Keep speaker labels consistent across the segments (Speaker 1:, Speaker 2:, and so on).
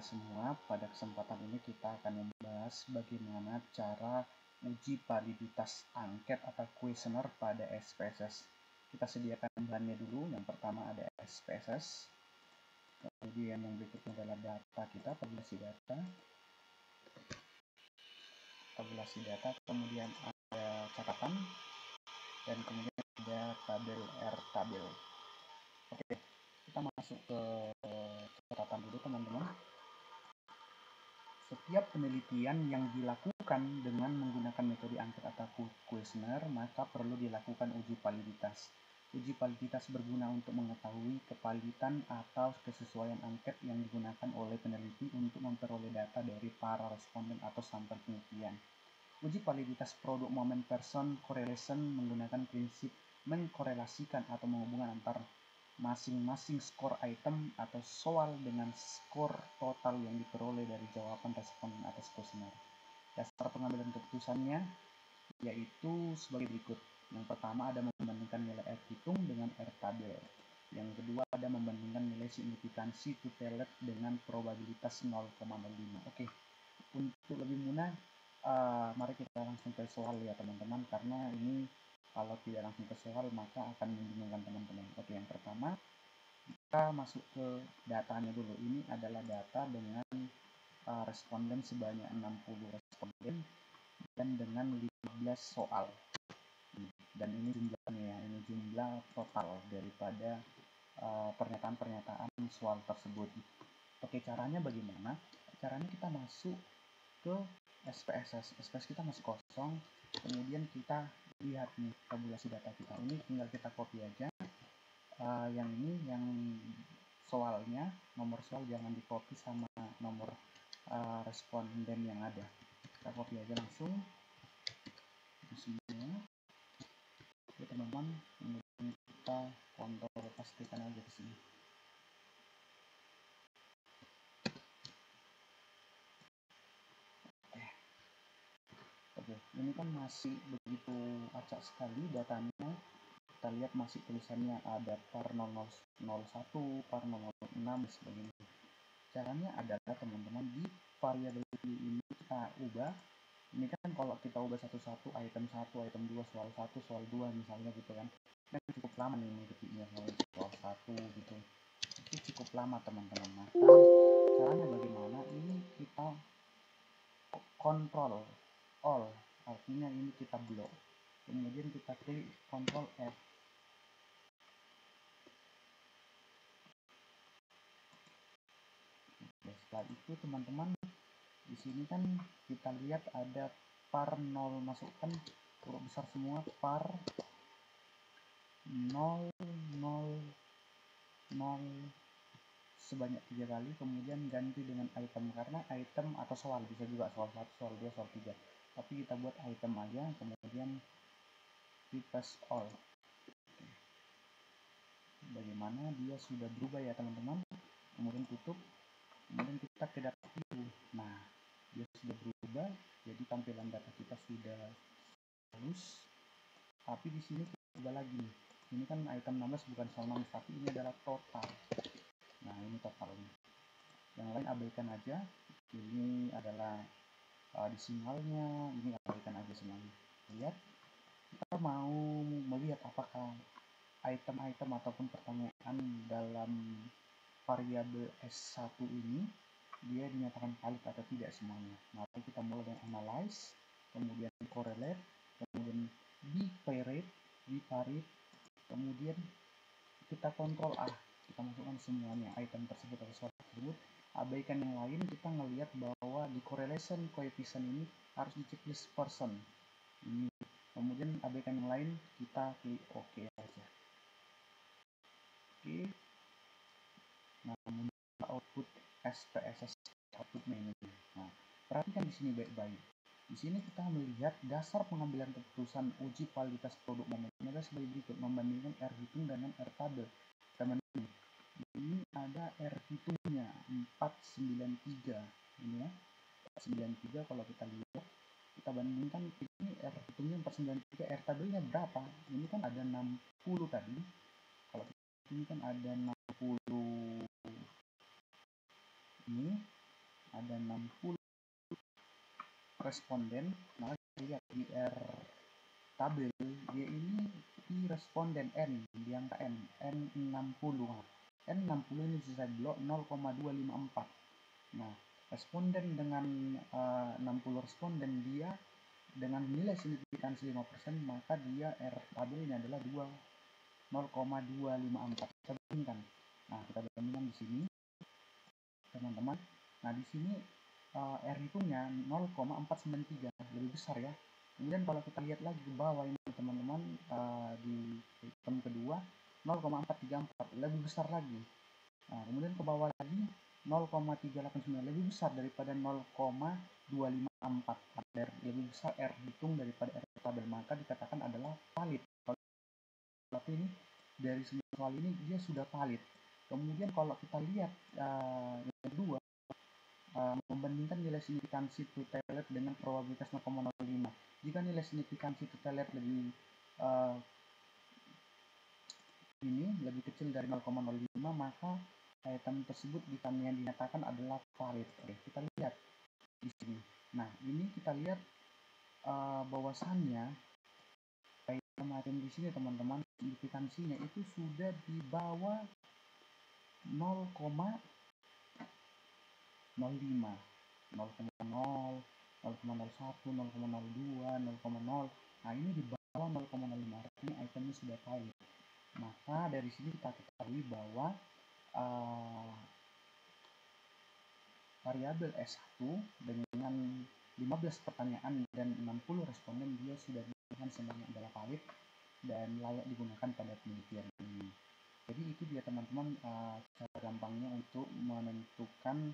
Speaker 1: semua. Pada kesempatan ini kita akan membahas bagaimana cara uji validitas angket atau kuesioner pada SPSS. Kita sediakan bahannya dulu. Yang pertama ada SPSS. Kemudian yang berikutnya adalah data kita, tabulasi data, kemudian ada catatan, dan kemudian ada tabel R-tabel. Oke, kita masuk ke catatan dulu teman-teman. Setiap penelitian yang dilakukan dengan menggunakan metode angket atau kuesioner, maka perlu dilakukan uji validitas. Uji validitas berguna untuk mengetahui kevaliditan atau kesesuaian angket yang digunakan oleh peneliti untuk memperoleh data dari para responden atau sampel penelitian. Uji validitas produk moment person correlation menggunakan prinsip mengkorelasikan atau menghubungkan antar masing-masing skor item atau soal dengan skor total yang diperoleh dari jawaban responden atas kuesioner. Dasar pengambilan keputusannya yaitu sebagai berikut. Yang pertama ada membandingkan nilai R hitung dengan R tabel. Yang kedua ada membandingkan nilai signifikansi tutelet dengan probabilitas 0,05. Oke, untuk lebih mudah mari kita langsung ke soal ya teman-teman, karena ini kalau tidak langsung ke soal maka akan membingungkan teman-teman. Oke, yang pertama kita masuk ke datanya dulu. Ini adalah data dengan responden sebanyak 60 responden dan dengan 15 soal. Dan ini jumlahnya ya, ini jumlah total daripada pernyataan-pernyataan soal tersebut. Oke, caranya bagaimana? Caranya kita masuk ke SPSS kita masih kosong, kemudian kita lihat nih tabulasi data kita. Ini tinggal kita copy aja. Yang ini yang soalnya, nomor soal jangan di copy sama nomor responden yang ada. Kita copy aja langsung semua. Oke teman-teman, kemudian kita kontrol pastikan aja di sini. Oke, ini kan masih begitu acak sekali datanya. Kita lihat masih tulisannya ada par 001, par 006 dan sebagainya. Caranya adalah teman-teman di variabel ini kita ubah. Ini kan kalau kita ubah satu-satu, item 1, item 2, soal 1, soal 2 misalnya gitu kan. Kan cukup lama nih ngetiknya soal 1 gitu. Itu cukup lama teman-teman. Maka caranya bagaimana? Ini kita kontrol all, artinya ini kita blok. Kemudian kita klik Ctrl F. Setelah itu teman-teman, di sini kan kita lihat ada par 0, masukkan huruf besar semua, par 0 0 0 sebanyak 3 kali, kemudian ganti dengan item, karena item atau soal bisa juga soal 1, soal 2, soal 3, tapi kita buat item aja, kemudian replace all. Bagaimana dia sudah berubah ya teman-teman. Kemudian tutup, kemudian kita ke data view. Nah, dia sudah berubah, jadi tampilan data kita sudah halus. Tapi di sini kita ubah lagi. Ini kan item 16 bukan soal 16, tapi ini adalah total. Nah, ini totalnya. Yang lain abaikan aja. Ini adalah desimalnya, ini abaikan aja semuanya. Lihat, kita mau melihat apakah item-item ataupun pertanyaan dalam variabel S1 ini dia dinyatakan valid atau tidak semuanya. Mari kita mulai dengan analyze, kemudian correlate, kemudian bivariate, kemudian kita kontrol A, kita masukkan semuanya item tersebut atau soal tersebut. Abaikan yang lain, kita ngelihat bahwa di correlation coefficient ini harus di checklist person ini. Kemudian abaikan yang lain, kita klik OK aja. Oke. Nah, output SPSS outputnya ini. Nah, perhatikan di sini baik-baik. Di sini kita melihat dasar pengambilan keputusan uji validitas produk momennya adalah sebagai berikut: membandingkan R hitung dengan R tabel. Teman-teman, ini ada R hitungnya 493 ini ya, 493. Kalau kita lihat, kita bandingkan ini R hitungnya 493, R tabelnya berapa? Ini kan ada 60 tadi. Kalau ini kan ada 60 ini, ada 60 responden, maka lihat di R tabel dia ini di responden N, di angka N60. N60 ini sisa blok 0,254. Nah, responden dengan 60 responden dia dengan nilai signifikansi 5%, maka dia R tabelnya adalah 0,254. Kita bandingkan. Nah, kita bandingkan di sini, teman-teman. Nah, di sini R hitungnya 0,493, lebih besar ya. Kemudian kalau kita lihat lagi ke bawah ini, teman-teman, di item kedua 0,434, lebih besar lagi. Nah, kemudian ke bawah lagi 0,389, lebih besar daripada 0,254. Lebih besar R hitung daripada R tabel, maka dikatakan adalah valid. Tapi ini dari semua soal ini dia sudah valid. Kemudian kalau kita lihat yang kedua, membandingkan nilai signifikansi tutelet dengan probabilitas 0,05. Jika nilai signifikansi tutelet lebih lebih kecil dari 0,05, maka item tersebut yang dinyatakan adalah valid. Oke, kita lihat di sini. Nah, ini kita lihat bahwasannya item di sini, teman-teman, signifikansinya itu sudah di bawah 0,05, 0,0, 0,01, 0,02, 0,0. Nah, ini di bawah 0,05, artinya itemnya sudah valid. Maka dari sini kita ketahui bahwa variabel S1 dengan 15 pertanyaan dan 60 responden dia sudah digunakan semuanya adalah valid dan layak digunakan pada penelitian ini. Jadi itu dia, teman-teman, cara gampangnya untuk menentukan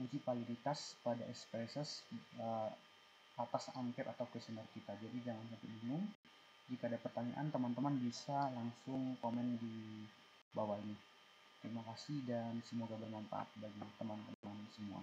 Speaker 1: uji validitas pada SPSS atas angket atau kuesioner kita. Jadi jangan sampai bingung. Jika ada pertanyaan, teman-teman bisa langsung komen di bawah ini. Terima kasih dan semoga bermanfaat bagi teman-teman semua.